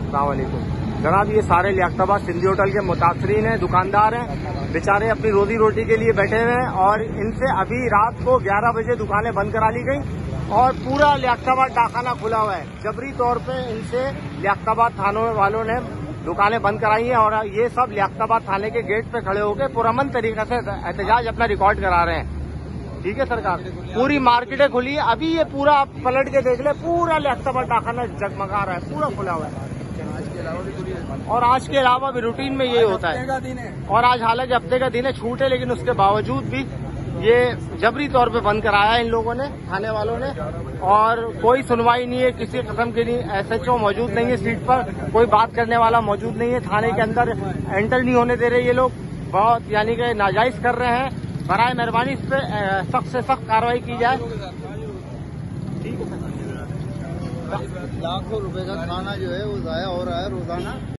अस्सलाम वालेकुम जनाब, ये सारे लियाकताबाद सिंधी होटल के मुतासरीन हैं, दुकानदार हैं, बेचारे अपनी रोजी रोटी के लिए बैठे हुए हैं और इनसे अभी रात को 11 बजे दुकानें बंद करा ली गई और पूरा लियाकताबाद डाकखाना खुला हुआ है। जबरी तौर पे इनसे लियाकताबाद थानों वालों ने दुकानें बंद कराई हैं और ये सब लियाकताबाद थाने के गेट पे खड़े होकर पुरअमन तरीके से एहतजाज अपना रिकॉर्ड करा रहे हैं। ठीक है सरकार, पूरी मार्केटें खुली है, अभी ये पूरा आप पलट के देख ले, पूरा लियाकताबाद डाकखाना जगमगा रहा है, पूरा खुला हुआ है। और आज के अलावा भी रूटीन में यही होता है और आज हालांकि हफ्ते का दिन है, छूट है, लेकिन उसके बावजूद भी ये जबरी तौर पे बंद कराया है इन लोगों ने, थाने वालों ने, और कोई सुनवाई नहीं है किसी किस्म की। नहीं, SHO मौजूद नहीं है सीट पर, कोई बात करने वाला मौजूद नहीं है, थाने के अंदर एंटर नहीं होने दे रहे ये लोग, बहुत यानी कि नाजायज कर रहे हैं। बराए मेहरबानी इस पे सख्त से सख्त कार्रवाई की जाए। ठीक है, लाखों रुपए का खाना जो है वो जाया हो रहा है रोजाना।